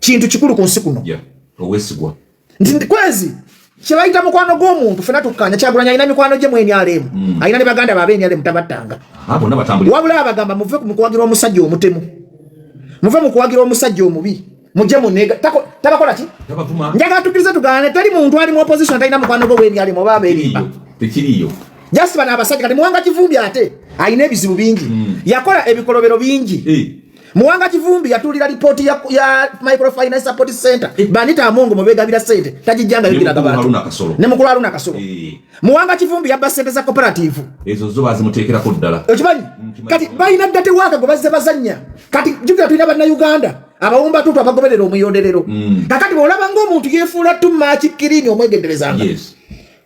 kintu kikulu ku nsi kuno. Owesigwa. Ndi kwezi kibayita mukwano gw'omuntu fena tukanya Kyagulanyi alina mikwano gye mweni alemu. Alina ne baganda babeni alemu tabattanga. Abo nabatambuli. Wabula abagamba muve ku mukuwagira omusajja omutemu. Muve mu kuwagira omusajja omubi. Mujje munega tabakola ki? Tabavuma. Njaga tukirize tugane tali muntu ali mu opposition talina mukwano gwe mweni alemu baba erimba. Tekiriyo. Just bana abasajja kati Muwanga Kivumbi ate alina ebizibu bingi. Yakola ebikolobero bingi. Muwanga Kivumbi yatulira report ya Microfinance Support Center. Banita amongo mubegabira sente. Tajijanga yibira gabantu. Ne mukulu Haruna Kasolo. Muwanga Kivumbi yabba sente za cooperative. Ezo zo bazimutekera ko ddala. Okimanyi? Kati bayina date waka go bazze bazanya. Kati jukira tulina bana Uganda. Abawumba tutu abagoberera omuyonderero. Kakati bolaba ng'omuntu yefuula tuma kikirini omwegenderezanga. Yes.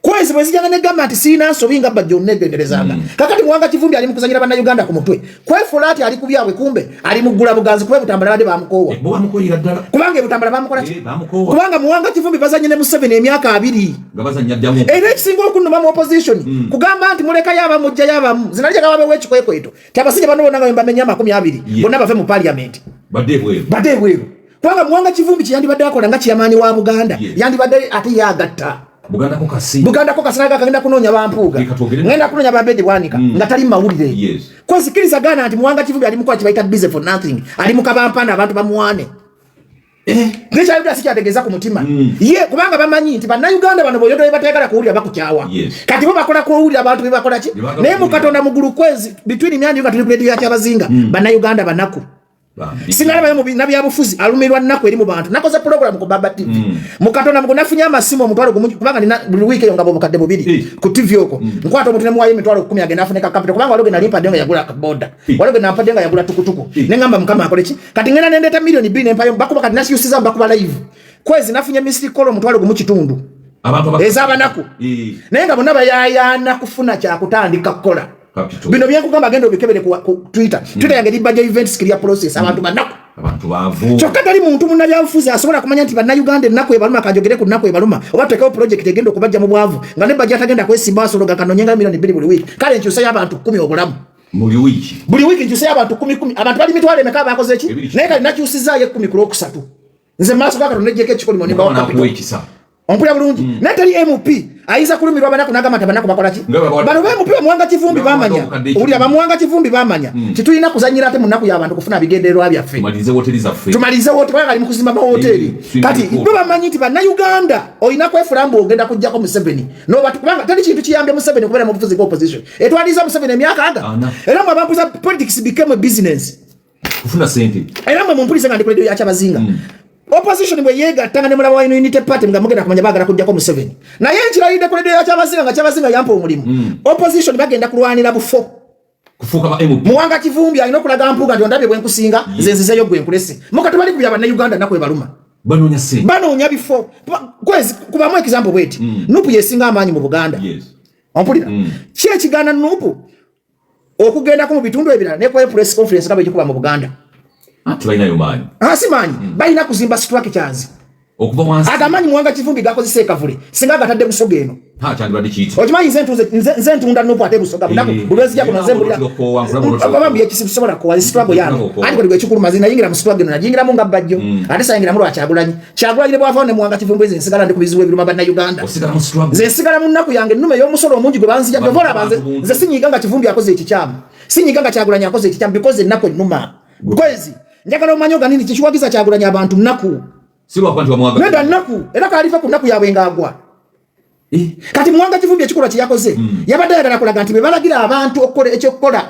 Kwezi mwezijanga ne government sina nsobinga bajjo negenderezanga. Kakati Muwanga Kivumbi ali mukuzanyira bana Uganda ku mutwe. Kwefula ati ali kubyabwe kumbe ali mugula buganzi kwe butambala bade bamukowa. Bo bamukoyira ddala. Kubanga butambala bamukola ki? Bamukowa. Kubanga Muwanga Kivumbi bazanye ne Museveni emyaka 2. Gabazanya ddamu. Era ekisinga okunuma mu opposition. Kugamba anti muleka yaba mujja yaba zinalija gababe wechikwekwetto. Tabasije bano bonanga bamenya 20. Bonna bave mu parliament. Bade bweru. Kubanga Muwanga Kivumbi kiyandi badde akola nga kiyamani wa Buganda. Yandi badde ate yagatta. Buganda ko kasinaga kagenda kunonya bampuga. Ngenda kunonya babedi bwanika nga tali mawulire. Yes. Kwa sikiriza gana anti Muwanga Kivumbi ali mukwa kibaita busy for nothing. Ali mukabampanda abantu bamuwane. Ngecha yuda sikyategeza ku mutima. Ye kubanga bamanyi nti bana Uganda bano boyodo bategala kuwulira bakukyawa. Kati bo bakola kuwulira abantu bebakola ki? Ne mukatonda mugulu kwezi between myandi nga tuli radio ya Kyabazinga bana Uganda banaku. Singala bayo mubi abufuzi alumirwa nako eri mu bantu nakoza program ku Baba TV mukatonda mukunafunya amasimu omutwalo kubanga nina buli week yo ngabo mukadde mubiri ku TV oko nkwato omuntu ne muwaye emitwalo 10 agenda afuneka capital kubanga waloge nalimpa denga yagula boda waloge nampa denga yagula tukutuku nengamba mukama akole ki kati ngena nendeta milioni 2 nempayo bakuba kati nasi usiza bakuba live kwezi nafunya mystery call omutwalo gumu kitundu abantu ezaba nako nenga bonna bayayana kufuna kya kutandika kola bino byakugamba gendo bikebere ku Twitter yange libajja events clear process abantu banako abantu bavu kyokka tali muntu munna byafuza asobola kumanya nti banna Uganda nako ebaluma kajogere ku nako ebaluma oba tekao project egendo kubajja mu bwavu nga ne bajja tagenda kwesimba asologa kanonyenga milioni 2 buli week kale nkyusa y'abantu 10 obulamu buli week nkyusa y'abantu 10 abantu bali mitwale meka bakoze ki naye kali nakyusiza ye 10 ku 3 nze maaso gaka tonejeke ekikoli mu nimba wa capital ompula bulungi natali MP aiza kulumirwa banako nagamata banako bakola ki bano MP wa Muwanga Kivumbi bamanya uli aba Muwanga Kivumbi bamanya kitulina kuzanyira ate munako y'abantu kufuna bigendererwa byaffe tumalize wote bali ali mukuzimba ma hoteli kati bo bamanyi nti bana Uganda oyina kwefulambo ogenda kujjako Museveni no batu kubanga tali kintu kiyambye Museveni kubera mu bufuzi opposition etwaliza Museveni emyaka aga era mu abampuza politics became a business kufuna sente era mu mpulisa nga ndikuledo ya Kyabazinga opposition bwe yega tanga ne mulaba wino unity party nga mugenda kumanya bagala kujja ko Museveni na ye nchira ide ku radio ya Kyabazinga nga Kyabazinga yampa omulimu opposition bagenda kulwanira bufo kufuka ba MP Muwanga Kivumbi alina kulaga mpuga ndio ndabye bwenkusinga nzenzizeyo gwenkulese mukati bali kubya bana Uganda nako ebaluma banonya bifo kwezi kuba mu example bweti nupu yesinga amanyi mu Buganda ompulira kye kigana nupu okugenda ku mu bitundu ebirala ne ko press conference kabe kikuba mu Buganda atulaina yomanyi asimanyi bayina kuzimba structures okuva wansi agamanyi Muwanga Kivumbi gakozesa ekavule singa gatadde busogeno kyandibadde kiyitibwa okimanyi nze ntunda nopo ate busoga bulwezi jako nazembulira abambi ekisibusobola ko struggle yange andi kwe ekikulu mazina yingira mu struggle najingira mu ngabajjo ate sayingira mu Kyagulanyi ne bwava ne Muwanga Kivumbi nze nsigala ndi kubizibu ebiruma bana Uganda nze nsigala mu nnaku yange nnume y'omusolo omungi gwe banzija gavola banze nze sinyiga nga Kivumbi akoze ekikyamu sinyiga nga Kyagulanyi akoze ekikyamu because ennaku ennuma kwezi njagala omanyoga nini kishuwagiza Kyagulanyi abantu nnaku sirwa kwanti wa Muwanga nenda nnaku era kalifa ku nnaku yawe ngagwa kati Muwanga Kivumbi ekikola kiyakoze yabadde ayagala kulaga nti bebalagira abantu okukola ekyokukola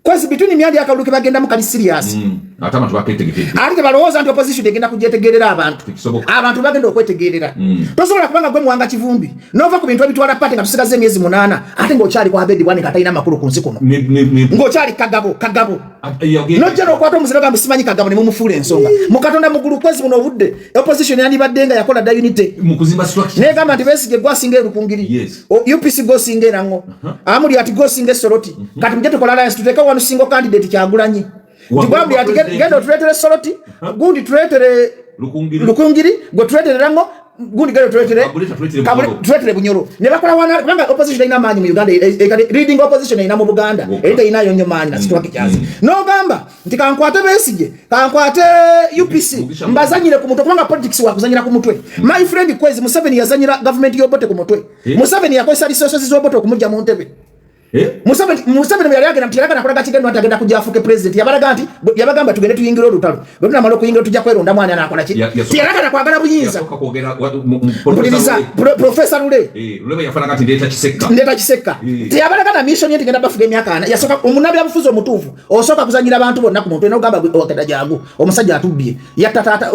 kwezi bituni myandi akaluke bagenda mu kali serious atama tubaketegete ate balowooza nti opposition egenda kugyetegerera abantu bagenda okwetegerera tosobola kubanga gwe Muwanga Kivumbi nova ku bintu ebitwala pate nga tusigaze emyezi 8 ate ng'okyali kwa Abedi Bwanika atalina makulu ku nsi kuno ng'okyali kagabo nojjera okwata omuziro gambe simanyi kagabo ne mumufuula ensonga mukatonda mugulu kwezi buno obudde opposition yandibadde nga yakola da unity mukuzimba structure negamba nti Besigye gwasinga Rukungiri UPC gosinga Erango amuli ati gosinga Soroti kati mujje tukola alliance tuteka wanu single candidate Kyagulanyi Jibambi ati gendo tuletere Soroti gundi tuletere Rukungiri go tuletere Erango gundi galo tuletere bunyoro ne bakola wana kubanga opposition ina manyi mu Uganda reading opposition ina mu Buganda ete ina yonyo manyi na sitwa kichazi no gamba nti kankwate Besigye kankwate UPC mbazanyire ku mutwe kubanga politics wa kuzanyira ku mutwe my friend Kwezi Museveni yazanyira government yobote ku mutwe Museveni yakosa resources zobote kumujja mu ntebe Museveni yali agenda mtiraka na kola kigendo atagenda kujja afuke president yabagamba tugende tuyingire olutalo bwe tuna malo kuyingira tujja kweronda mwana anakola ki tiraka na kwagala buyinza professor Lule yafana kati ndeta kiseka tiyabalaga na mission yenti ngenda bafuge emyaka ana yasoka omunabi abufuzo omutuufu osoka kuzanyira abantu bonna ku muntu n'ogamba okeda jangu omusajja atubye yatatata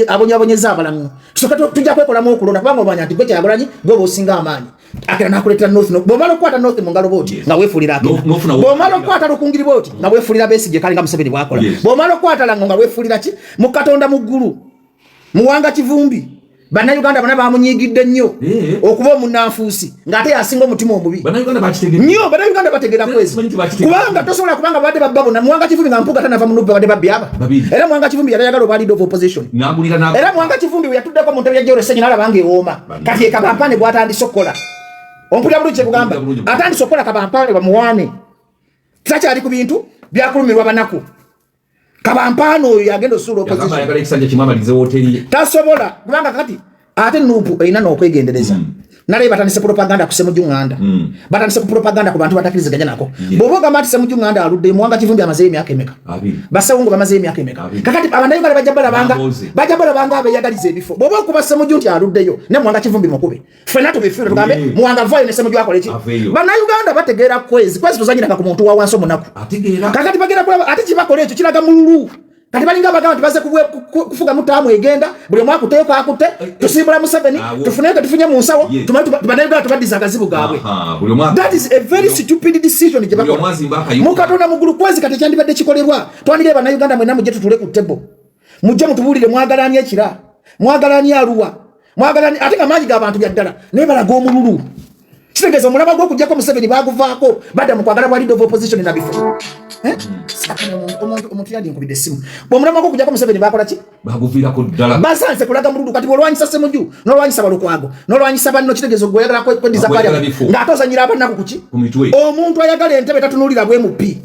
abonyabonyeza abalamu tusoka tujja kwekola mu okulonda kubanga obanya ati gwe kyagulanyi gwe bosinga amaanyi akira nakuletera north bomalo kwata north mungalo boti nga wefulira akira bomalo kwata lukungiri boti nga wefulira Besigye kalinga Museveni bwakola bomalo kwata lango nga wefulira ki mukatonda muggulu muwanga kivumbi bana Uganda bana bamunyigidde nnyo okuba omunanfuusi ngate yasinga omutima omubi bana Uganda bakitegera nnyo bana Uganda bategera Kwezi kubanga tosobola kubanga badde bababo na muwanga kivumbi nga mpuga tanava mu nubbe badde babbyaba era muwanga kivumbi yayagala obali of opposition era muwanga kivumbi yatuddeko mu ntebe ya Joro Ssenyi nalabange ewooma kati ekabampane bwatandise okukola ompulira bulungi kugamba atandise okukola kabampane bamuwane takyali ku bintu byakulumirwa banaku kabampano oyo yagenda osuula opposition tasobola kubanga kati ate nuupu erina n'okwegendereza nale batandise propaganda ku Ssemujju Nganda batandise ku propaganda ku bantu batakiriziganya nako bobo gamba ati Ssemujju Nganda aludde muwanga kivumbi amaze emyaka emeka basawungu bamaze emyaka emeka kakati abanayo bale bajabala banga abeyagaliza ebifo bobo kuba Ssemujju nti aluddeyo ne muwanga kivumbi mukube fena tubifira tugambe muwanga vayo ne Ssemujju akole ki bana Uganda bategeera Kwezi tuzanyira ku muntu wa wansi omunaku kakati bagera kulaba ate kibakola ekyo kiraga mululu kati balinga bagamba baze kufuga mutamu egenda buli mwaka kuteeka akute tusimbula Museveni tufunye mu nsawo tubanega tubadiza akazibu gaabwe that is a very stupid decision je bakola mukatonda mugulu Kwezi kati kyandibadde kikolebwa twanire bana Uganda mwena mujje tutule ku table mujje mutubulire mwagalani ekira mwagalani aluwa mwagalani ate nga manyi g'abantu byaddala naye balaga omululu kitegeeza omulaba gw'okujjako Museveni baguvaako badda mu kwagala bwa leader of opposition na bifo omuntu yali nkubidde essimu bw'omulama gw'okujjako Museveni bakola ki baguviirako ddala basanze kulaga mululu kati bw'olwanyisa Ssemujju n'olwanyisa Balukwago n'olwanyisa banno kitegeeza gw'oyagala kweddiza ng'ate ozanyira abanaku kuki omuntu ayagala entebe tatunuulira bwe muppi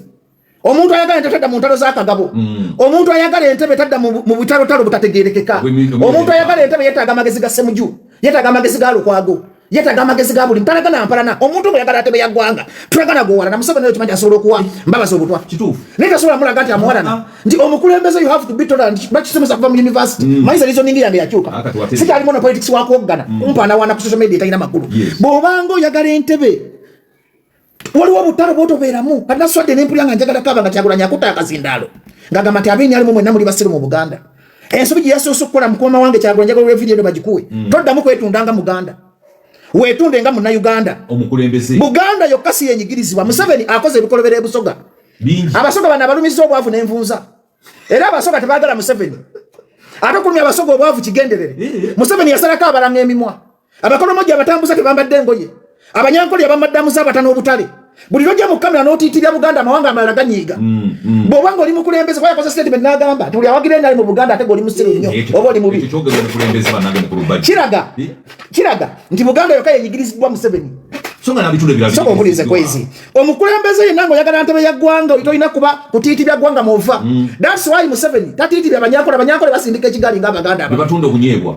omuntu ayagala entebe tadda mu ntalo z'akagabo omuntu ayagala entebe tadda mu butalotalo butategeerekeka omuntu ayagala entebe yeetaaga amagezi ga Ssemujju yeetaaga amagezi ga Lukwago yetaga amagezi ga buli ntalaga nampalana omuntu bwe yagala atebe yaggwanga tulagana gowala na Museveni oyo kimanyi asobola okuwa mbabazi obutwa kituufu naye tasobola mulaga nti amuwalana nti omukulembeze you have to be tolerant bakisomesa kuva mu university mayiza lizoningi yange yakyuka sikyali mono politics wakwoggana kumpanawana ku social media talina makulu bw'obanga oyagala entebe waliwo obutalo bwotobeeramu kati naswadde nempulira nga njagala kaba nga Kyagulanyi akuta akazindaalo ngagamba nti abeeni alimu mwenna muli basiru mu Buganda ensobi gye yasoose okukola mukoma wange Kyagulanyi njagala olw'evidiyo eno bagikuwe toddamu kwetundanga Muganda wetunde nga munna Uganda omukulembeze Buganda yokka si yenyigirizibwa Museveni akoze ebikolobera ebusoga abasoga bano abalumiza obwavu n'envunza era abasoga tebaagala Museveni ate okulumya abasoga obwavu kigenderere Museveni yasalako abalanga emimwa abakolomoja abatambuza tebambadde engoye abanyankoli abamaddamuza abatana obutale buli lojja mu kamera n'otiitirira Buganda amawanga amalala ganyiiga bw'obanga oli mukulembeze kuba yakoze statement n'agamba nti buli awagira endali mu Buganda ate ng'oli musiru nnyo oba oli mubi kiraga nti Buganda yokka yenyigirizibwa Museveni soka obulize Kwezi omukulembeze yenna ng'oyagala ntebe ya ggwanga tolina kuba kutiitirira ggwanga muva that's why Museveni tatiitirira abanyankole basindika ekigali ng'Abaganda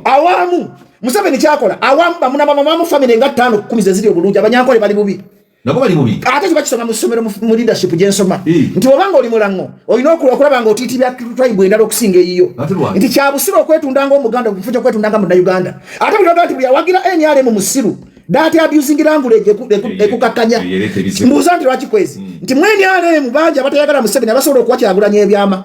awamu Museveni kyakola awamu bamunabamamu family nga 5-10 zeziri obulungi abanyankole bali bubi nabo bali mubi ate kibakisoma mu ssomero mu leadership gyensoma nti obanga oli mulango olina okulaba nga otiitibya tribe endala okusinga eyiyo nti kyabusiro okwetundanga omuganda okufuja okwetundanga mu Uganda ate bulaga nti buli awagira NRM mu musiru dati abusing language ekukakanya mbuuza nti lwaki Kwezi nti mwene NRM bangi abatayagala Museveni abasobola okuwa Kyagulanyi ebyama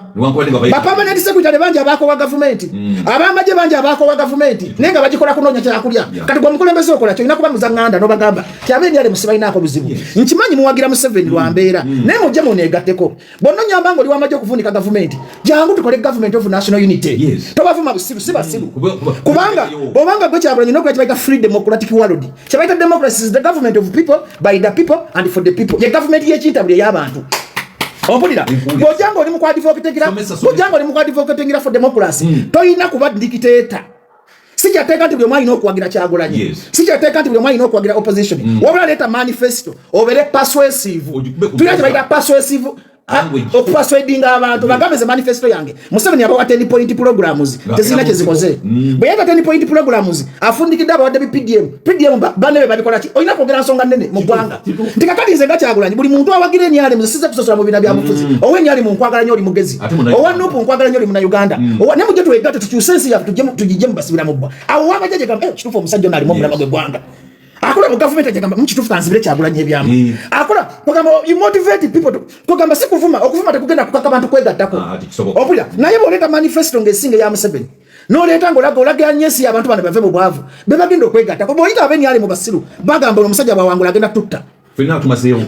bapamanyati secretary bangi abaako wa gavumenti abamagye bangi abaako wa gavumenti naye nga bagikola kunoonya kyakulya kati gwe omukulembeze okola kyolina kuba muzanganda n'obagamba ti NRM sibalinaako buzibu nkimanyi muwagira Museveni lwambeera naye mujje muneegatteko bonna onyambanga oli wamagye okuvunika gavumenti jangu tukole government of national unity tobavuma busiru si basiru kubanga bw'obanga gwe Kyagulanyi n'okola kye bayita free democratic world Chabaita democracy is the government of people, by the people, and for the people. The government yechitabule y'abantu. Ompulira. Bojango oli mukwa advocating for democracy. Toyina kuba dictator. Sikyateka nti buli omwana alina okuwagira Kyagulanyi. Sikyateka nti buli omwana alina okuwagira opposition. Wabula leeta manifesto obere persuasive. Tulina kyebayita persuasive okupersuading abantu bagambe ze manifesto yange. Museveni yabawa 10 point programs tezina kyezikoze. Bwe yata 10 point programs afundikidde abawadde PDM banne babikola ki? Olina kwogera nsonga nnene mu ggwanga. Nti kakati nze nga Kyagulanyi buli muntu awagira enyale muzisize kusosola mu bina bya bufuzi. Owe enyale mu nkwagala nnyo oli mugezi. Owa Nuupu nkwagala nnyo oli muna Uganda. Owa ne mujje tuwegatte tukyuse ensi yaffe tugijje mu basibira mu bba. Awo wabajaje gamba kituufu omusajja ono alimu omulama gw'eggwanga. Akola mu government agamba mukituufu kanzibire Kyagulanyi ebyamu. Akola kugamba you motivate people to kugamba si kuvuma okuvuma tekugenda kukaka abantu kwegattako. Opulira naye bw'oleeta manifesto ng'esinga ya Museveni n'oleeta ng'olaga nyesi abantu bano bave mu bwavu be bagenda okwegattako. Bw'oyita abenyali mu basiru bagamba omusajja bwawangula agenda tutta.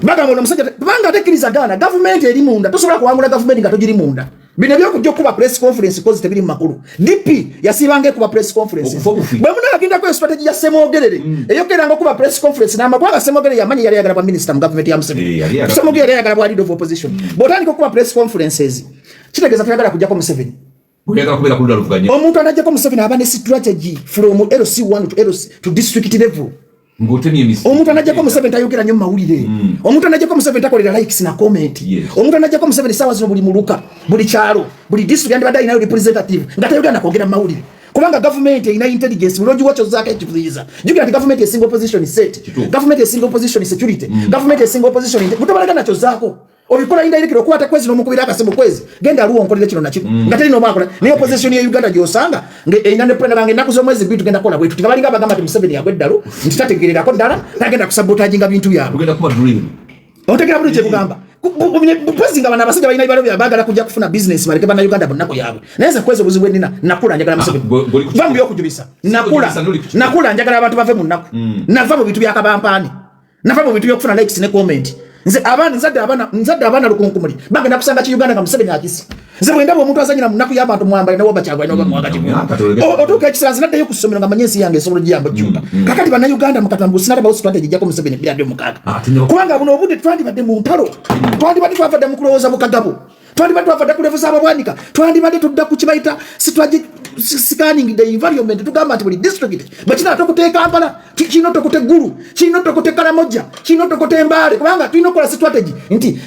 Bagamba omusajja kubanga tekkiriza gaana government eri munda tosobola kuwangula government nga togiri munda. Bino by'okujja okuba press conference kozi tebiri mu makulu. DP yasiibanga kuba press conference. Bwe munagenda ku strategy ya Semogerere eyogeranga okuba press conference n'amagwanga Semogerere yamanyi yali ayagala bwa minister mu government ya Museveni. Semogerere yali ayagala bwa leader of opposition. Bw'otandika okuba press conferences kitegeeza tuyagala kujjako Museveni. Omuntu anajjako Museveni aba ne strategy from LC1 to LC to district level. Omuntu anajjako Museveni tayogera nnyo mawulire. Omuntu anajjako Museveni takolera likes na comment. Omuntu anajjako Museveni sawa zino buli muluka buli kyalo buli district yandi badde inayo representative nga tayogera na kwogera mawulire. Kubanga government ina intelligence mulonji wacho zake ekivuliza. Jugira ati government single opposition is set. Government single opposition is security. Government single opposition mutabalaga nacho zako. Obikola indirect okuwata kwezi n'omukubira akasembo kwezi genda aluwo nkolere kino na kino nga teri n'omwakola ne opposition ya Uganda gyosanga ina ne plan bange nakuzo mwezi bitu genda kola bwetu tikabalinga abagamba ati Museveni yagweddalo ntitategererako ddala nagenda kusabotaginga bintu byabwe tugenda kuba drill otegera bulu kye kugamba Pwezi nga bana basajja balina ibalo bya bagala kujja kufuna business baleke bana Uganda bonnako yabwe neza kwezi obuzibu nina nakula njagala Museveni vamu byokujubisa nakula njagala abantu bave mu nnaku nava mu bitu byakabampani nava mu bitu byokufuna likes ne comment nze nzadde abana lukunkumuli bagenda kusanga ki Uganda nga Museveni akisi nze bwe ndaba omuntu azanyira mu nnaku y'abantu mwambale nawo bakyagwa n'oba mwagati otuuka ekisanzi naddayo ku ssomero nga manye ensi yange esobola giyamba kyuka kakati bana Uganda mukatambu sinalabawo strategy gyako Museveni byadde mukaaga kubanga buno obudde twandibadde mu mpalo twandibadde twavadde mu kulowooza bukagabo twandibadde twavadde kulevuza ababwanika twandibadde tudda ku kibayita scanning the environment tugamba nti buli district bakina tokuteeka Kampala kino tokute Gulu kino tokute Karamoja kino tokute Mbale kubanga tulina okukola strategy nti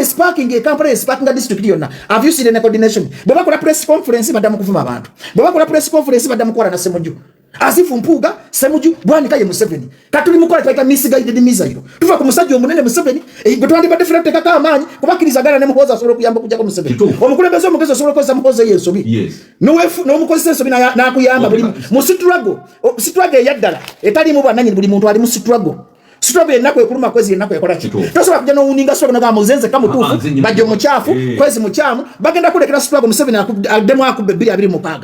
sparking e Kampala sparking district yonna have you seen the coordination bwe bakola press conference baddamu kuvuma abantu bwe bakola press conference baddamu kukola na Semoju asifu Mpuuga Semoju bwanika ye Museveni katuli mukola twaita misguided misairo tuva ku musajja omunene Museveni gwe twandibadde fera tekaka amaanyi kubakiriza gala ne muhoza asobola okuyamba kujja ku Museveni omukulembeze omugezo asobola okukozesa muhoza yensobi n'omukozesa ensobi n'akuyamba buli musiturago eyaddala etali mu bannannyini buli muntu ali mu siturago ennaku ekuluma kwezi ennaku ekola ki tosobola kujja n'owuninga siturago nagamba muzenze kamutuufu bajja omukyafu kwezi mukyamu bagenda kulekera siturago Museveni addemu akubbe 226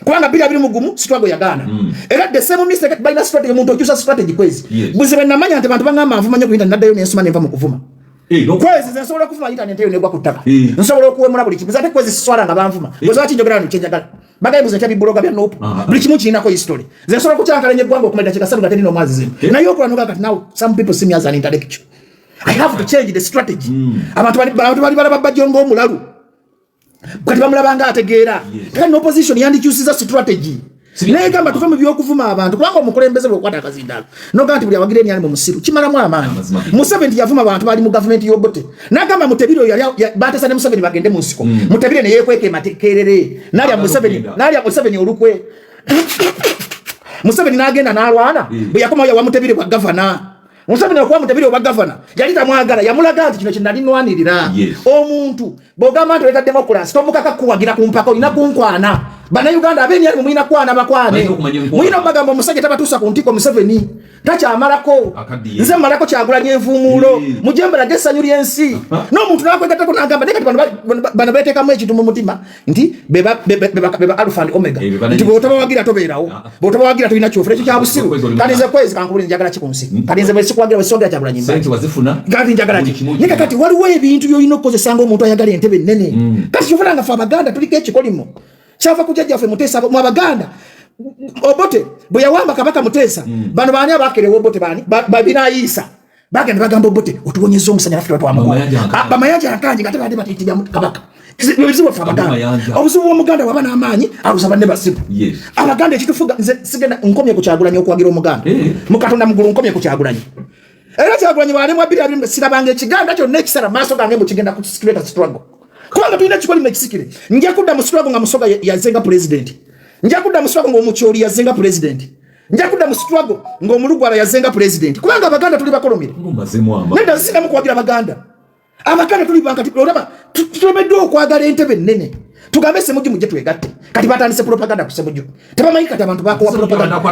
kubanga 226 sitwago yagaana era the same mistake balina strategy muntu okyusa strategy kwezi buzibe namanya nti abantu bangamba nvuma nyo ku internet naddayo nensoma nenva mu kuvuma kwezi nsobola kufuna internet eyo negwa ku ttaka nsobola okuwemula buli kimu ate kwezi siswala nga banvuma bweza bakinjogera no kyenjagala bagaye buze nti bibuloga bya Nuupu buli kimu kirinako history nze nsobola kukyankalanya eggwanga okumalira kikasatu nga terina omwazi zino naye okola noga kati now some people see me as an intellectual I have to change the strategy abantu bali balaba bajjongo omulalu kati bamulabanga ategeera kandi opposition yandikyusiza strategy naye gamba tuve mu byokuvuma abantu kubanga omukulembeze bwe okwata akazindalo noga nti buli awagira enyali mu musiru kimalamu amaanyi Museveni yavuma abantu bali mu government y'Obote n'agamba Mutebi oyo batesa ne Museveni bagende mu nsiko Mutebi ne yeekweka ematekerere n'alya Museveni olukwe Museveni n'agenda n'alwana bwe yakomayo yawa Mutebi bwa gavana Museveni okuwa Mutebi bwa gavana yali tamwagala yamulaga nti kino kye nali nwanirira omuntu bw'ogamba nti oleta democracy tomukaka kuwagira ku mpaka olina kunkwana bana Uganda abeni ali mumina kwana bakwane mwina bagamba omusajja tabatuusa ku ntiko Museveni takyamalako nze malako Kyagulanyi envuumuulo mujembera gessanyu ly'ensi n'omuntu n'akwegattako n'agamba naye kati bano beeteekamu ekintu mu mutima nti beba alpha and omega nti bw'otabawagira tobeerawo bw'otabawagira tolina kyofuna ekyo kya busiru kati nze kwezi kankubuli njagala ki ku nsi kati nze bwesikuwagira bwesongera Kyagulanyi kati njagala ki naye kati waliwo ebintu by'olina okukozesa ng'omuntu ayagala entebe ennene kati kyofuna nga ffe Abaganda tuliko ekikolimo kyava kujjajjaffe Muteesa mu Abaganda Obote bwe yawamba Kabaka Muteesa bano baani abakerewa Obote baani babinaayisa bagenda bagamba Obote otuwonyeza omusajja nafuta bamayanja akanje kate bade batitija kabaka Nizibu fa Abaganda. Obusubu omuganda waba n'amaanyi alusaba ne basibu. Abaganda ekitufuga nze sigenda nkomye ku Kyagulanyi okwagira omuganda. Mu Katonda mugulu nkomye ku Kyagulanyi. Era Kyagulanyi wali mu 2 sirabanga ekiganda kyonna ekisara maaso gange mu kigenda ku secret struggle. Kubanga tulina kikoli mu kisikire. Nja kudda mu struggle nga Musoga yazenga president. Nja kudda mu struggle ng'Omukyoli yazenga president. Nja kudda mu struggle ng'Omulugwala yazenga president. Kubanga Abaganda tuli bakolomire. Nenda sigamu kwagira Abaganda. Abakana tuli banka tipolama tumedo okwagala entebe nene tugambe Ssemujju mujje twegatte kati batandise propaganda ku Ssemujju tebamanyi kati abantu bako wa propaganda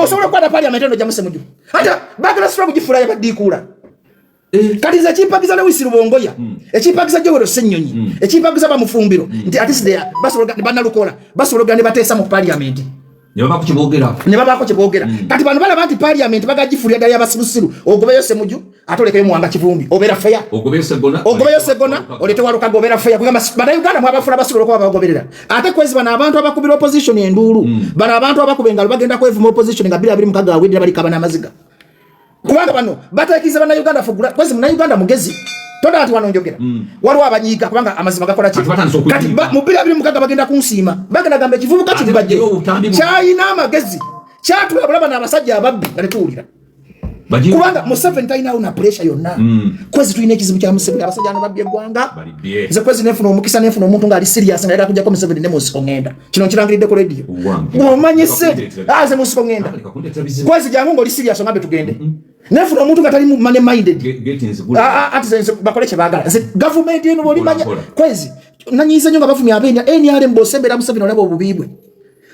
osobola kwata parliament eno jamu Ssemujju hata bagala struggle gifula yabadikula kati za chimpagiza le Wisiro Bongoya echimpagiza Jowero Ssennyonyi echimpagiza ba Mufumbiro nti at least there basobola banalukola basobola gande batesa mu parliament Nyabako kibogera. Kati bano balaba nti parliament bagagifulya ddala y'abasirusiru ogobeyo Ssemujju atolekeye Muwanga Kivumbi obera fair. Ogobeyo Segona olete waluka gobera fair kugamba bana Uganda mwabafula basobola ko bagoberera. Ate kwezi bana abantu abakubira opposition enduulu. Bana abantu abakubenga bagenda kwevuma opposition nga 2026 awedde bali kabana amaziga. Kubanga bano batakiza bana Uganda fugula kwezi muna Uganda mugezi. Toda ati wanonjogera. Waliwo abanyiga kubanga amazima gakola ki. Kati mu 2026 bagenda kunsiima. Bagenda gamba ekivubu kati kibajje. China amagezi. Kyatula bulaba n'abasajja ababbi baletuulira. Kubanga Museveni talina una pressure yonna. Kwezi tulina ekizibu kya Museveni abasajja ababbi eggwanga. Nze kwezi nefuna omukisa nefuna omuntu nga ali serious nga era kujja ko Museveni ne musiko ngenda. Kino nkirangiridde ku radio. Omanyise aze musiko ngenda. Kwezi jangu ng'oli serious nga be tugende. Nefuna omuntu nga tali money minded. Ati bakole kye baagala. Government eno bolimanya kwezi nanyize nnyo nga bafumya abenya NRM bosembera Museveni olaba obubibwe.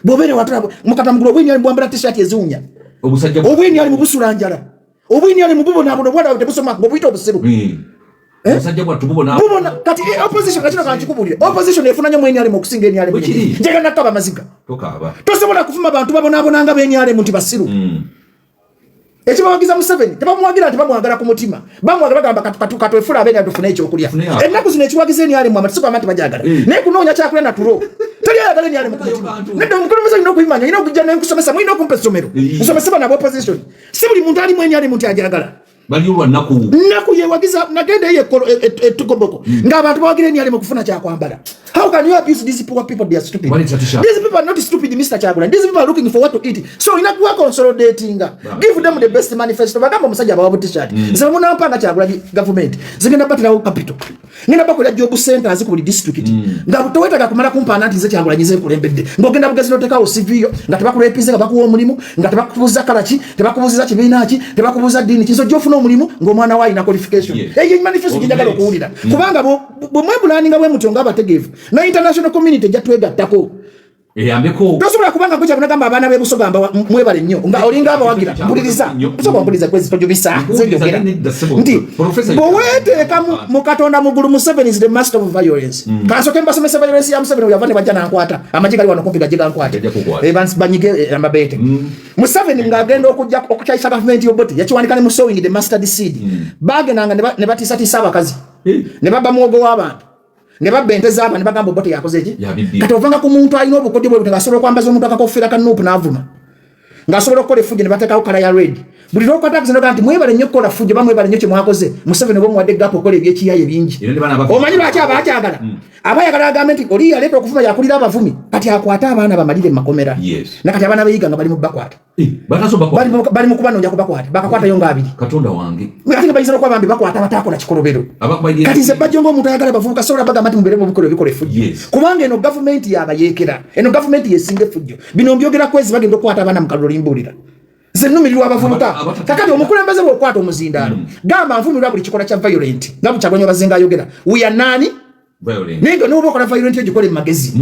Bobere watula mukata mugulu obwini ali mbwambala t-shirt ezuunya. Obwini ali mubusulanjala. Obwini ali mububona abono bwada tebusoma bobuyita obusiru. Musajja bwa tububona. Bubona kati opposition kati kanchikubulire. Opposition efuna nnyo mwini ali mukusinga eni ali mu. Njega nakaba maziga. Tokaba. Tosobola kufuma abantu babona nga beni ali muti basiru. Ekibawagiza Museveni tebamwagira ati bamwagala ku mutima bamwagala bagamba katwefula abenya tufune ekyokulya ennaku zino ekiwagiza eni ali mu amatisuko amanti bajagala naye kunoonya kyakulya na tulo tali ayagala eni ali mu mutima nedda omukulu musa ino okuyimanya ino okujja nenkusomesa mwina okumpa essomero nsomeseba nabo opposition si buli muntu ali mu eni ali muti ajagala bali wa naku yewagiza nagende ye tukoboko ng'abantu bawagira eni ali mu kufuna kyakwambala. How can you abuse these poor people? They are stupid. These people are not stupid, Mr. Kyagulanyi. These people are looking for what to eat. So ina kuwa consolidating. Give them the best manifesto. Bagamba musajja bawabu t-shirt. Zema muna mpanga Kyagulanyi government. Zingenda batira ku capital. Ngenda bakola job centers ku district. Nga toweta kumala kumpana nti ze Kyagulanyi ze kulembedde. Ngogenda bugezi noteka osivio. Nga tebakula epize nga bakuwa omulimu. Nga tebakubuza kalachi. Tebakubuza kibiina ki. Tebakubuza dini. Kizo jofuna omulimu ng'omwana wa ina qualification. Eyo manifesto ginjagala okuwulira. Kubanga bo mwebulaninga bwe mutonga abategeevu. Na international community jatwegattako eyambeko tosobola kubanga kuja kunagamba abaana b'ebusogamba mwebale nnyo nga olinga abawagira mpuliriza tosobola mpuliriza kwezi tojubisa zejogera nti bweweteeka mu Katonda mugulu Museveni is the master of violence kansoke mbasomesa violence ya Museveni oyava ne bajja nankwata amagi gali wano kumpi gajje gankwate banyige amabeete Museveni ng'agenda okujja okukyayisa government y'Obote yakiwanika ne mu sowing the mustard seed bagendanga ne batiisatiisa abakazi ne babba muwogo w'abantu ne babenteza aba ne bagamba Obote yakoze ki kati ovanga ku muntu alina obukodyo bwe ngasobola kwambaza omuntu akakofira ka nuupu n'avuma ngasobola okukola efujjo ne bateekawo kala ya red buli lwokwatakiza noga nti mwebale nnyo okukola fujjo bamwebale nnyo kye mwakoze Museveni oba muwadde gapu okukola ebyekiyaye bingi omanyi lwaki abakyagala abayagala agambe nti oli yaleeta okuvuma yakulira abavumi kati akwate abaana bamalire mu makomera nakati abaana beyiga nga bali mu bakwata bali mu kubanoonya kubakwata bakakwatayo nga abiri Katonda wange ate nga bayinza n'okuba bambi bakwata bataakola kikolobero kati nze bajjo ng'omuntu ayagala bavubuka sobola bagamba nti mubeere mubikola ebikola effujjo kubanga eno gavumenti yabayeekera eno gavumenti yesinga effujjo bino mbyogera kwezi bagenda okukwata abaana mu kalulu limbuulira nze nnumirirwa abavubuka kakati omukulembeze bw'okwata omuzindaalo gamba nvumirwa buli kikola kya violent nga Kyagulanyi bazinga ayogera we are nani naye nga n'oba okola violent ogikola emagezi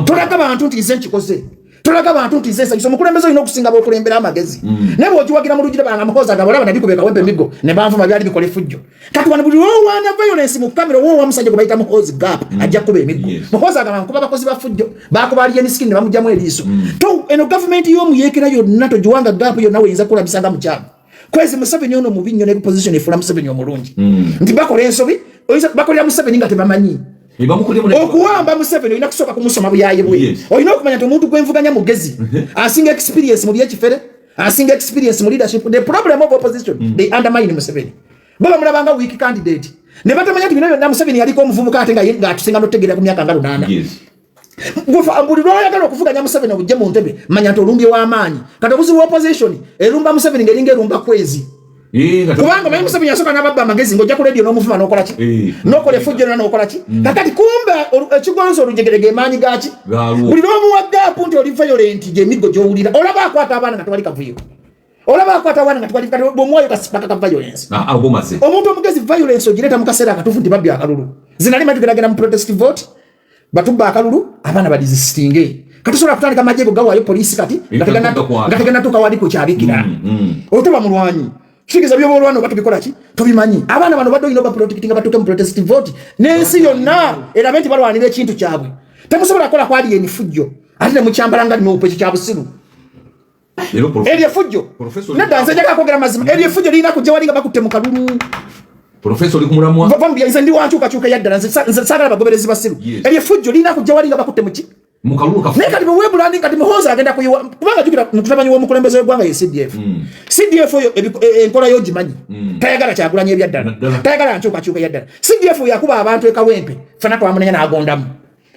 tolaga abantu nti nze nkikoze tolaga abantu nti nze nsanyusa omukulembeze olina okusinga b'okulembera amagezi naye bw'ogiwagira mu lugire banga muhoozi agamba olaba nabikubeka wempe emigo ne banvuma byali bikola effujjo kati wano buli lwowaana violence mu kamera wowa musajja gwe bayita muhoozi gap ajja kuba emigo muhoozi agamba nkuba bakozi ba fujjo bakuba aliyeni skin ne bamugjamu eriiso eno gavumenti y'omuyeekera yonna togiwanga gap yonna weyinza kulabisanga mu kyalo kwezi Museveni ono mubi nnyo ne position efuula Museveni omulungi nti bakola ensobi bakolera Museveni nga tebamanyi okuwamba Museveni olina kusooka kumusoma buyaye bwe olina okumanya nti omuntu gwenvuganya mugezi asinga experience mu byekifere asinga experience mu leadership. The problem of opposition they undermine Museveni baba mulabanga weak candidate ne batamanya tibino na Museveni yaliko omuvubuka ate nga atusinga notegera ku myaka nga 8 yes gufa ambuliro yagala okuvuganya Museveni obujje mu ntebe manya ntolumbye w'amaanyi kati obuzi wa opposition erumba Museveni ngeringa erumba kwezi kubanga manye Museveni yasoka n'ababba amagezi ng'ojja ku radio n'omuvuma n'okola ki n'okola effujjo n'okola ki kakati kumbe ekigonzo olujegerege emaanyi gaaki buli lw'omuwa gaapu nti oli violent gy'emiggo gy'owulira olaba akwata abaana nga tewali kavuyo olaba akwata abaana nga tewali bw'omwoyo kasipaka ka violence omuntu omugezi violence ogireeta mu kaseera akatuufu nti babbi akalulu zinalima tugeragera mu protest vote batubba akalulu abaana badizisitinge katusobola kutandika amajje gawaayo poliisi kati nga tegenda tuuka wali ku kyabikira otuba mulwanyi Shikiza byo bolwano batubikola ki tubimanyi abaana bano baddo ino ba protecting batuke mu protest vote nensi yonna eramenti balwanira ekintu kyabwe temusobola kola kwali yeni fujjo ate mu kyambalanga ni opechi kyabusiru Elie fujjo nadanze jaga kwogera mazima Elie fujjo lina kujja walinga bakutte mu kalulu Professor likumuramwa vambya nze ndi wanchuka chuka yaddala nze sagala bagoberezi basiru Elie fujjo lina kujja walinga bakutte mu ki mukalulu kafu neka dibo webulandi kati muhoza agenda kuyiwa kubanga jukira mukutabanyi wo mukulembeze gwanga ye CDF CDF yo enkola yo jimanyi tayagala kyagulanye ebyaddala tayagala nchuka chuka yaddala CDF yakuba abantu ekawempe fana twamunenya na agondamu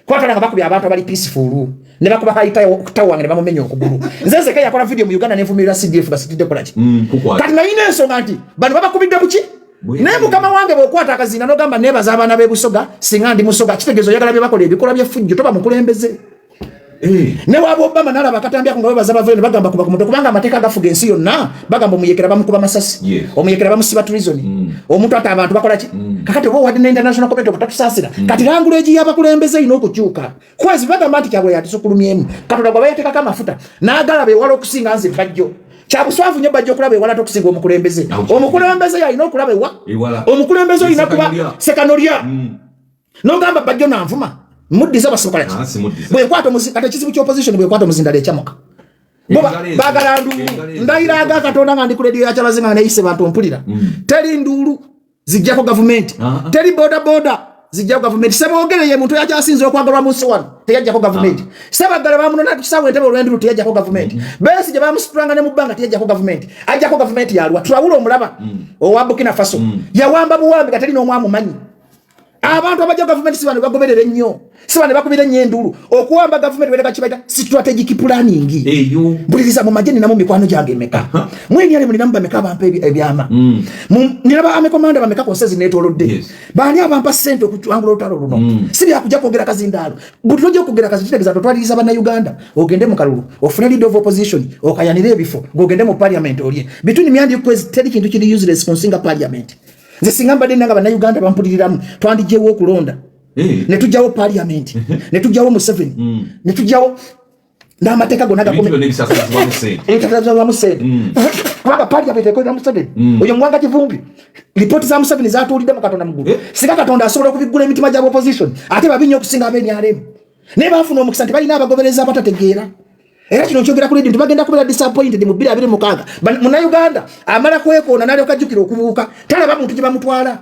kwatala nga bakubya abantu abali peaceful ne bakuba kayita okutawange ne bamumenya okugulu nzenze kaya yakola video mu Uganda n'enfumira CDF basitide kola ki kati na ine ensonga nti bano babakubidde buki ne mukama wange bokwata akazina no gamba nebaza abana bebusoga singa ndi musoga kitegezo yagala bye bakola ebikola bye fujjo toba mukulembeze ne wabo Obama nalaba katambya kunga baza bavene bagamba kuba ku moto kubanga amateka gafuga ensi yonna bagamba omuyekera bamukuba masasi omuyekera bamusiba tourism omuntu ata abantu bakola ki kakati bo wadi international community okutatusasira kati language y'abakulembeze ino okukyuka kwezi bagamba nti kyabwe yatisokulumyemu katola gwa bayateka kama mafuta nagala be walo kusinga nze bajjo kyabuswavu nyo bajjo kulabe wala tokusinga omukulembeze ya ino okulabe wa omukulembeze ina kuba sekanoria no gamba bajjo na nvuma mudiza basokola ki bwe kwato ate kizibu kyo opposition bwe kwato muzinda le chamoka boba bagalandu ndairaga katonda nga ndi ku radio ya chabazinga na ise bantu mpulira teri ndulu zijjako government teri boda zijjako government sebogere ye muntu yakyasinze okwagalwa mu swan teyajjako government sebagala bamuno na tusawe ntebe olwendu teyajjako government besi je bamustranga ne mubanga teyajjako government ajjako government yalwa twawulo omulaba owabukina faso yawamba buwambi katali no mwamu manyi abantu abajja government sibane bagoberere nnyo sibane bakubira nyendulu okuwamba government weka kibaita strategic planning eyo buliriza mu majeni na mu mikwano jange meka mwenye ali mulina mbameka abampa ebyama niraba amekomanda bameka konsezi netolodde bani abampa sente okuangula otalo luno sibi akujja kwogera kazindalo buli lojja kwogera kazitegeza totwaliriza bana Uganda ogende mu kalulu ofune leader of opposition okayanire ebifo ogende mu parliament olye between myandi kwezi teri kintu kiri useless konsinga parliament nze singamba dena nga bana Uganda bampuliriramu twandijjewo okulonda ne tujjawo parliament ne tujjawo Museveni ne tujjawo n'amateeka gonna kubanga parliament ekolera Museveni oyo mwanga kivumbi ripoti za Museveni zatuulidde mu Katonda muggulu singa Katonda asobola okubiggula emitima gy'aba opposition ate babinnya okusinga ab'enyalemu naye baafuna omukisa nti balina abagobereza abatategeera era kino nkyogera ku ledio tubagenda kubeera disappointed mu 2026 muna Uganda amala kwekoona n'alyoka ajjukira okubuuka talaba muntu gye bamutwala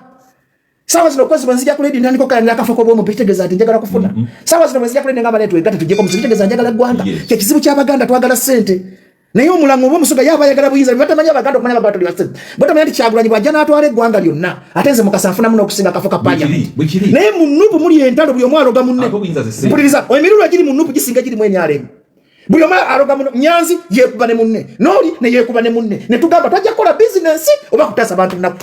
sawa zino kwezi banzija ku ledio ndandiko kala nakafo ko bomu pitegeza ati njagala kufuna sawa zino banzija ku ledio ngamba netwe gati tujje ko mupitegeza njagala gwanga kye kizibu ky'Abaganda twagala sente naye omulango bomusoga yaba yagala buyinza batamanya Abaganda okumanya Abaganda tuli sente batamanya nti Kyagulanyi bwajja n'atwala gwanga lyonna atenze mukasanfuna muno okusinga kafo ka parliament naye munupu muli entalo buli omwalo ga munne mpuliriza emirulo egiri munupu gisinga giri mwenyalemu buli omwalo aloga muno Nyanzi yekuba ne munne noli ne yekuba ne munne ne tugamba twajja kola business oba kutasa abantu naku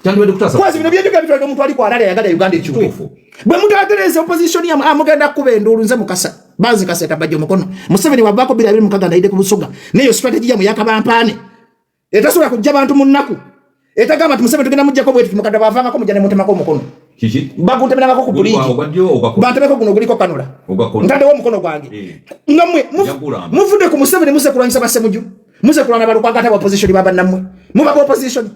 Chandu kutasa kwazi bino byejoga bitwalira omuntu ali kwalala yagala Uganda ekyuke bwe muntu atereza opposition ya amugenda kuba endulu nze mukasa bazi kaseta bajjo mukono Museveni wabako bila bili mukaga ndaide ku Busoga neyo strategy ya yakabampane etasobola kujja abantu munnaku etagamba ati Museveni tugenda mujja ko bwetu mukada bavanga ko mujja mutema ko mukono kiki baguntemera ko ku buliji bantemeko kuno guliko kanula ntande wo mukono gwange ngamwe muvude ku Museveni muse kulwanyisa basemuju muse kulwana balu kwagata opposition baba namwe muba opposition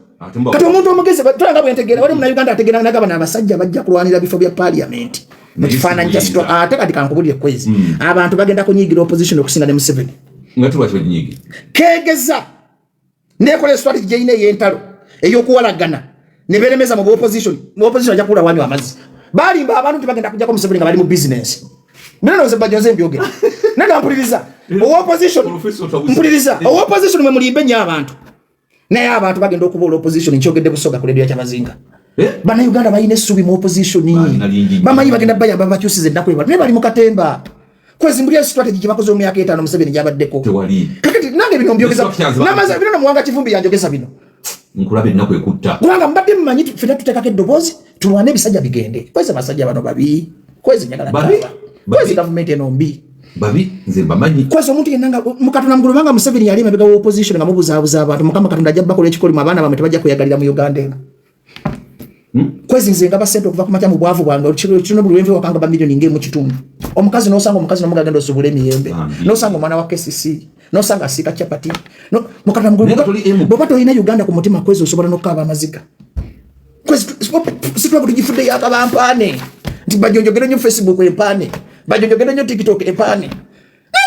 kati omuntu omugeze tulanga bwentegera wali mu Uganda ategera nagabana abasajja bajja kulwanira bifo bya parliament mukifana just ate kati kankubulye kwezi abantu bagenda kunyigira opposition okusinga ne Museveni ngatuba kyo nyigi kegeza nekole strategy ine yentalo eyokuwalagana ne beremeza mu opposition ajja kula wanyu amazi balimba abantu tibagenda kujja ko Museveni nga bali mu business neno ze bajoze mbyogera nenda mpuliriza opposition mpuliriza opposition mwe mulimbe nya abantu naye abantu bagenda okubola opposition nkyogedde kusoga ku radio ya Kyamazinga bana Uganda bayine essubi mu opposition bamanyi bagenda bayamba bakyusize ennaku ebala naye bali mu katemba kwezimbulya strategy gyebakoze mu myaka 5 Museveni gyabaddeko kakati nange bino mbyogeza namaza bino Muwanga Kivumbi yanjogeza bino nkulabe ennaku ekutta kubanga mbadde mmanyi ffenna tuteekako eddoboozi tulwane ebisajja bigende kwezi basajja bano babi kwezi njagala kwezi gavumenti eno mbi babi nze mbamanyi kwezi omuntu yenna mukatona mugulubanga Museveni yali emabega wa opposition nga mubuzaabuza abantu Mukama Katonda ajja bakola ekikolimu abaana bamwe tebajja kweyagalira mu Uganda eno kwezi nze nga basente okuva ku makya mu bwavu bwange kino buli wenve wakanga ba milioni ngemu kitundu omukazi n'osanga omukazi n'omuga agenda osubula emiyembe n'osanga omwana wa KCC n'osanga asiika chapati mukatona mugulubanga bw'oba tolina Uganda ku mutima kwezi osobola n'okukaaba amaziga kwezi situlaba tugifudde yakabampaane nti bajonjogere nnyo Facebook empaane bajonjogere nnyo TikTok empaane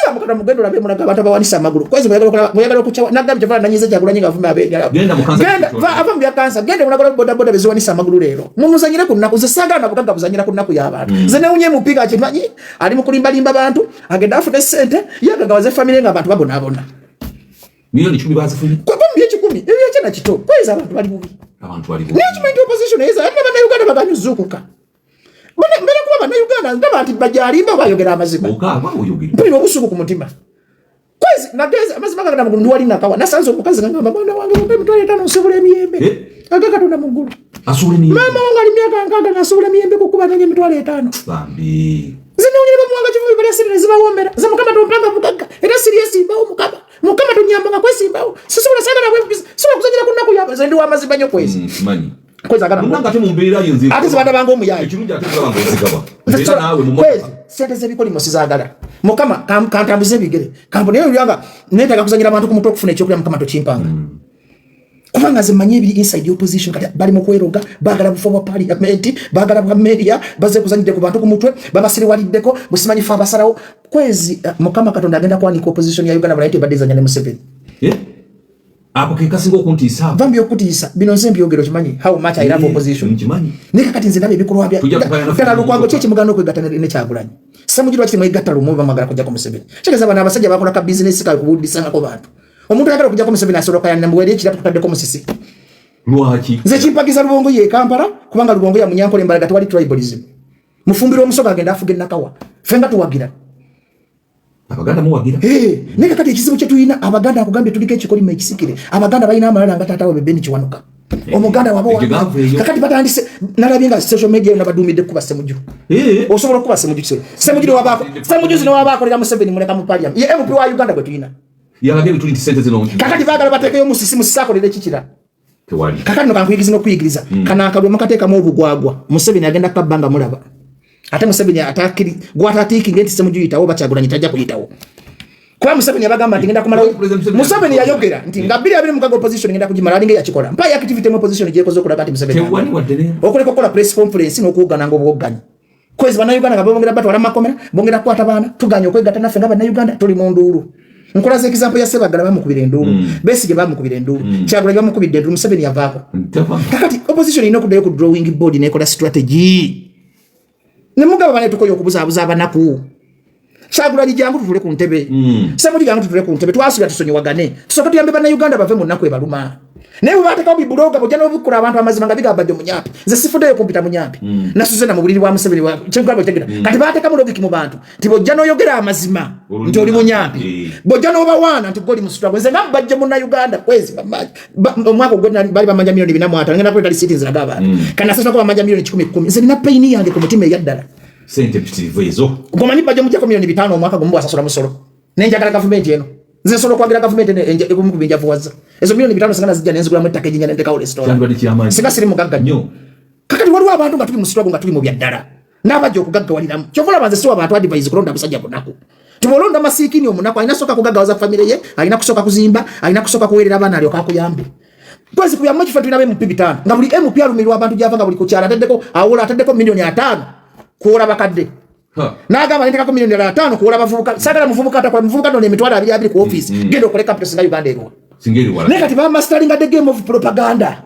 nga mukatona mugendo labe mulaga abantu abawanisa amagulu kwezi muyagala okuchawa nagambye kyavula nanyiza Kyagulanyi nga avume abeera genda ava mu bya kansa genda mulaga boda boda beziwanisa amagulu leero mumuzanyire ku nnaku ze sagala na bugagga buzanyira ku nnaku y'abantu ze neunye mupiga akimanyi ali mu kulimbalimba abantu agenda afune ssente yagagawaze family nga abantu babonaabona milioni 10 bazifunye kwa bambi 10 ebyo kyana kito kwezi abantu bali bubi niyo kimanyi opposition eza abana Uganda baganyuzukuka mbere kuba bana Uganda ndaba nti bajalimba bayogera amazima mpulira obusuku ku mutima kwezi nageza amazima gagana mugulu ndi wali nakawa nasanze omukazi nga mwana wange mumpe mitwalo 5 nsubula emiyembe Katonda mugulu asubula emiyembe mama wange ali myaka nkaga nasubula emiyembe kukuba nange mitwalo 5 bambi zino nyine Muwanga Kivumbi bali asiri zibawombera za Mukama tompanga bugagga era serious imbawo Mukama tonyamba nga kwesi imbawo sisubula sagala bwe sibula kuzanyira ku nnaku yaba zendi wa mazima nyo kwezi manyi kwezi agana munanga te mumbeera yinzi ati zibanda bango omuyayi ekirungi ate zibanda zigaba era nawe mu kwezi sente zebikoli musizagala Mukama kantambuze ebigere kampuni yo yanga netaga kuzanyira abantu ku mutwe okufuna ekyokulya Mukama tokimpanga kubanga zimanyi ebiri inside opposition kati bali mu kweroga bagala bufo bwa parliament bagala bwa media baze kuzanyide ku bantu ku mutwe babasiri waliddeko busimanyi fa basarawo kwezi Mukama Katonda agenda kwanika opposition ya Uganda balaite badizanya ne Museveni apo kekasinga okuntiisa vambi okutiisa bino nze mbyogero kimanyi how much I love opposition kimanyi nika kati nze ndabe ebikolwa bya tala lukwango kye kimugano kwegattana ne Kyagulanyi samujirwa kiti mwegatta lumu bamagala kujja ku Museveni chekeza bana abasajja bakola ka business ka kubudisanga ko bantu omuntu ayagala kujja ku Museveni asoloka yanne mbuwere ekiratu kutaddeko musisi lwaki nze kimpagiza Lubongo ye Kampala kubanga Lubongo ya Munyankole mbalaga twali tribalism mufumbiro omusoga agenda afuge nakawa fenga tuwagira Abaganda muwagira nika kati ekizibu kye tuyina Abaganda akugambye tuliko ekikolima ekisikire Abaganda balina amalala nga taata we Beni Kiwanuka omuganda wabo kakati batandise nalabye nga social media nabadumidde kuba Ssemujju osobola kuba Ssemujju wabako Ssemujju zino wabakolera Museveni muleka mu parliament ye MP wa Uganda gwe tuyina yalage bituli sente zino kakati bagala batekeyo musisi akolera ekikira tewali kakati nokankuyigiriza n'okuyigiriza kanakadwe mukateekamu obugwagwa Museveni agenda kabbanga mulaba ate Museveni atakiri gwatatiiki ngenti Ssemujju yitawo Kyagulanyi tajja kuyitawo kwa Museveni abagamba ngenda kumala Museveni yayogera nti nga 2026 opposition ngenda kujimala alinge yakikola mpa activity mu opposition gyekoze okulaga ati Museveni tewali wadde okuleka kola press conference n'okugana ng'obwogganyi kwezi bana Uganda nga bongera batwala makomera bongera kwata bana tuganya okwegatta naffe nga bana Uganda tuli mu nduulu nkola ze example ya Sebagala bamukubira enduulu Besigye bamukubira enduulu Kyagulanyi bamukubira enduulu Museveni yavaako kakati opposition ino kudayo ku drawing board nekola strategy nemugaba bane tukoyo okubuzaabuza abanaku Kyagulanyi jangu tutule ku ntebe Ssemujju jangu tutule ku ntebe twasubira tusonyiwagane tusoka tuyambe bana Uganda bave mu nnaku ebaluma naye bateka obibuloga bojja n'obikula abantu amazima nga bigabadde mu nyampi nze sifudeyo kumpita mu nyampi nasuze na mu buliri bwa Museveni kyenkugamba tegera kati bateka mu logiki mu bantu nti bojja n'oyogera amazima nti oli mu nyampi bojja n'obawaana nti goli mu struggle nze nga bajje mu Uganda kwezi omwaka ogwo bali bamanja milioni 4 ngenda kwetali siti ziraga abantu kana sasa ko bamanja milioni 10 nze nina pain yange ku mutima eyaddala sente pitivu ezo gomanyi bajja mujja ko milioni 5 omwaka gumbu asasula musolo nenjagala government eno nze solo kwagira government ene kumukubinja fuwaza ezo milioni 5 singana zijja nenzigula mu ttaka ejinya ndeka restaurant cyangwa dikyamani singa siri mugagga nnyo kakati waliwo abantu nga tuli mu struggle nga tuli mu byaddala n'abajja okugaggawaliramu kyovola banze siwa abantu advise kulonda abasajja bunaku tibolonda masiikini omunaku alina kusooka kugaggawaza famire ye alina kusooka kuzimba alina kusooka kuweerera abaana alyoka akuyambe kwezi kuyamma kifo tulina MP 5 nga buli MP alumirwa abantu gyava nga buli kukyala ataddeko milioni 5 kuwola bakadde nagamba nendekako milioni 5 kuwola bavubuka sagala muvubuka atakola muvubuka none emitwalo 2 ku office genda okole capital singa Uganda erwa naye kati bamasteringa the game of propaganda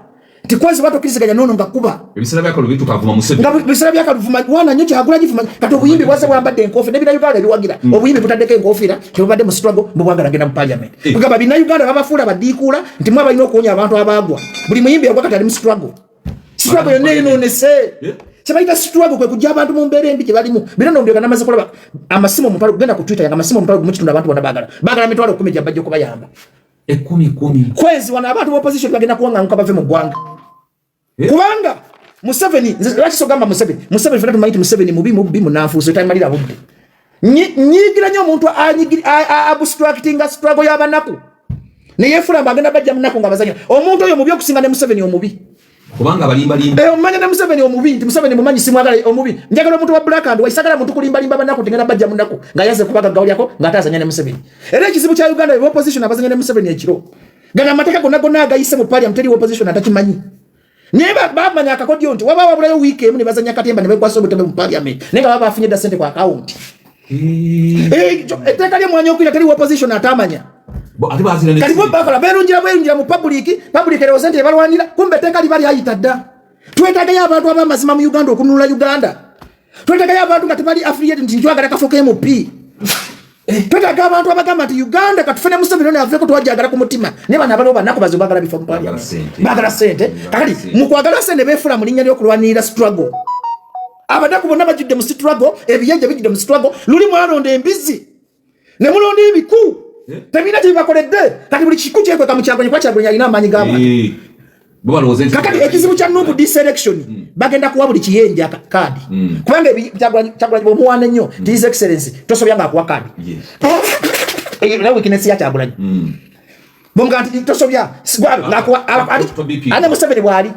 Tikwezi watu kiriziganya nono ngakuba. Ebisera byakalo bitukavuma Museveni. Ebisera byakalo vuma wana nyocha hagula gifuma kati obuyimbi bwase bwambadde enkofi nebira Uganda biwagira. Obuyimbi butaddeko enkofira tebadde mu struggle mbwagala ngenda mu parliament. Kugamba bina Uganda babafuula badikula nti mwa balina okuwonya abantu abagwa. Buli muyimbi yagwakati ali mu struggle. Struggle yonna ne se. Sebaita struggle kwe kujja abantu mu mbeera embi gye balimu. Bino ndio namaze kulaba amasimu mutalo genda ku Twitter yanga amasimu mutalo mu kitundu abantu bonna bagala. Bagala mitwalo 10 gya bajjo kubayamba. 10. Kwezi wana abantu opposition bagenda kuwanga nko bave mu gwanga. Kubanga Museveni lwaki sogamba Museveni fena tumanyi Museveni mubi munafuso tayimalira budde. Nyigira nnyo omuntu abstractinga struggle y'abanaku. Ne yefula bagenda bajja munaku nga bazanya. Omuntu oyo mubi okusinga ne Museveni omubi. Kubanga balimba. Omanya ne Museveni omubi, nti Museveni mumanyi simwagala omubi. Njagala omuntu wa black and waisagala muntu kulimba banaku tengenda bajja munaku nga yaze kubaga gawuli yako nga atazanya ne Museveni. Era ekizibu kya Uganda ye opposition abazanya ne Museveni ekiro. Gana mateka gonna agayise mu parliament teri opposition atakimanyi. Neba bamanya akakodyo nti waba wabulayo week emu ne bazanya katemba ne begwaso obutebe mu parliament. Nenga baba afunye da sente kwa account. Eteka lya mwanya okuyita teri opposition atamanya. Ate bazira ne. Kalibo bakala berungira mu public representative balwanira kumbe teka libali ayita dda. Twetaga y'abantu abamazima mu Uganda okununula Uganda. Twetaga y'abantu nga tebali affiliated nti njwagala kafoka MP. Twetaga abantu abagamba nti Uganda katufune Museveni ne aveko twajagala ku mutima. Ne bana balo banako bazobagala bifo mpali. Bagala sente. Kakati mu kwagala sente befula mu linnya ly'okulwanirira struggle. Abadako bonna bajidde mu struggle, ebiyenje bijidde mu struggle, luli mwalonda embizi. Ne mulonda ebiku. Tabina tibakoledde. Kati buli kiku kyekwe kamukyaganya kwa kyaganya alina amaanyi gamba. Kakati ekizibu kya Nuupu deselection bagenda kuwa buli kiyenje kadi. Kubanga kyaganya bomuwana nnyo His Excellency tosobya nga akuwa kadi. Na weakness ya Kyagulanyi. Bomga nti tosobya ngakuwa ane Museveni bwali.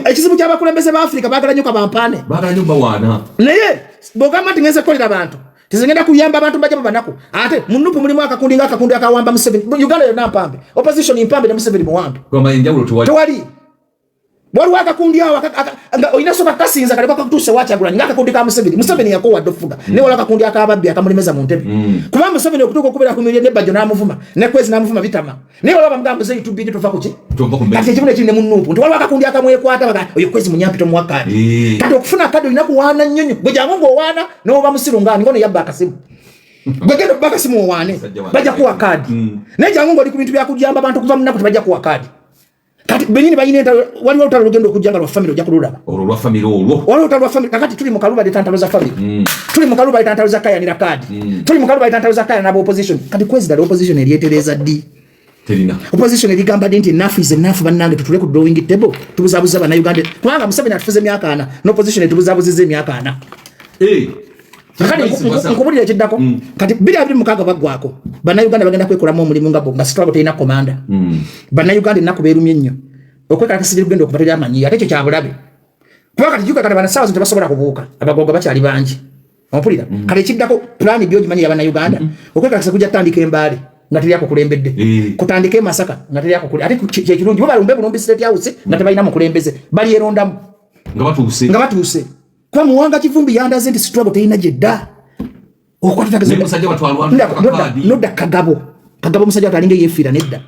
Ekizibu ky'abakulembeze ba Africa bagala nnyo kabampane. Bagala nnyo bawaana. Naye bogamba nti ngeze kukolera abantu. Tizengenda kuyamba abantu bajja banaku. Ate mu Nuupu mulimu akakundi akawamba Museveni. Uganda yonna mpambe. Opposition impambe ne Museveni muwambe. Kwa enjawulo tewali. Wali wakakundi awo oyina soka kasinza kale bakakutuse Kyagulanyi ngakakundi ka Museveni yakowa dofuga. Ne wala kakundi akababbi akamulemeza mu ntebe. Kuba Museveni okutuka okubera ku miliyoni nebajjo n'amuvuma. Ne Kwezi n'amuvuma bitama. Ne wala bamugamba Muzeyi tubbi tova kuki. Kati ekibune kiri ne mu Nuupu. Nti wali wakakundi akamwekwata baga oyo Kwezi munyampito mu wakati. Kati okufuna kadi olina kuwaana nnyonyo. Gwe jangu ng'owaana n'oba musiru ngani ngono yabba akasimu. Bagenda bakasimu owaane. Bajja kuwa kadi. Ne jangu ng'oli ku bintu bya kujamba abantu kuva mu nnaku tebajja kuwa kadi. Kati benyini bayine wali olutalo lugendo okujjanga lwa family ojja kululaba. Olwa family olwo. Wali olutalo lwa family kakati tuli mu Kaluba litantalo za family. Tuli mu Kaluba litantalo za kaya nira kadi. Tuli mu Kaluba litantalo za kaya na opposition. Kati Kwezi dali opposition erietereza ddi. Terina. Opposition erigamba denti enough is enough bannange tutule ku drawing table. Tubuzabuza bana Uganda. Kubanga Museveni atufuze emyaka 4 no opposition etubuzabuziza emyaka 4. Kati nkubulira ekiddako kati 2026 baggwako bannayuganda bagenda kwekolamu omulimu nga struggle terina komanda. Bannayuganda ennaku beerumye nnyo okwekakasirira okugenda okubatera amanyi ate ekyo kyabulabe kuba kati juka kati banasaawa zino tebasobola kubuuka abagogo bakyali bangi ompulira kati ekiddako pulaani byogimanyi yabannayuganda okwekakasa kujja kutandika Embaale nga teri akukulembedde kutandika Masaka nga teri akukule ate kyekirungi bo balumbe bulumbi State House nga tebalina mukulembeze bali erondamu nga batuuse kwa muwanga Kivumbi yandaze nti struggle terina jedda okwatagaze musajja batwalwa nodda Kagabo musajja atalinga yefira nedda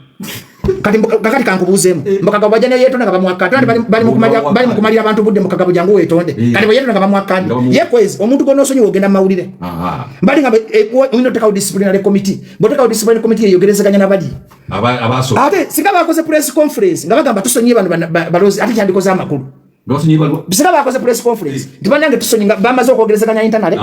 kati kankubuzeemu Kagabo bajja yeetonda nga bamwakata bali mukumalira abantu budde mu Kagabo jangu weetonde kati bwe yeetonda nga bamwakandi ye Kwezi omuntu gonna osonyiwa ogenda mawulire bali nga oyina otekawo disciplinary committee bwotekawo disciplinary committee eyogerezeganya nabali abaso ate singa bakoze press conference nga bagamba tusonyiye bano balozi ate kyandikoze amakulu bisika bakoze press conference tibanyange tusonyi nga bamaze okwogerezeganya internet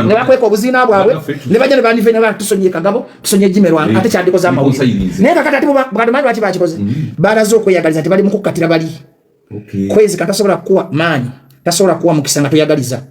ne bakweka obuzina bwabwe ne bajja ne bandive ne batusonyiye Kagabo tusonyiye Jimerwa ate kyandikoze amawulire naye kakati ate bagamanyi lwaki bakikoze balaze okweyagaliza nti bali mu kukkatira bali Kwezi katasobola kuwa maanyi tasobola kuwa mukisa nga toyagaliza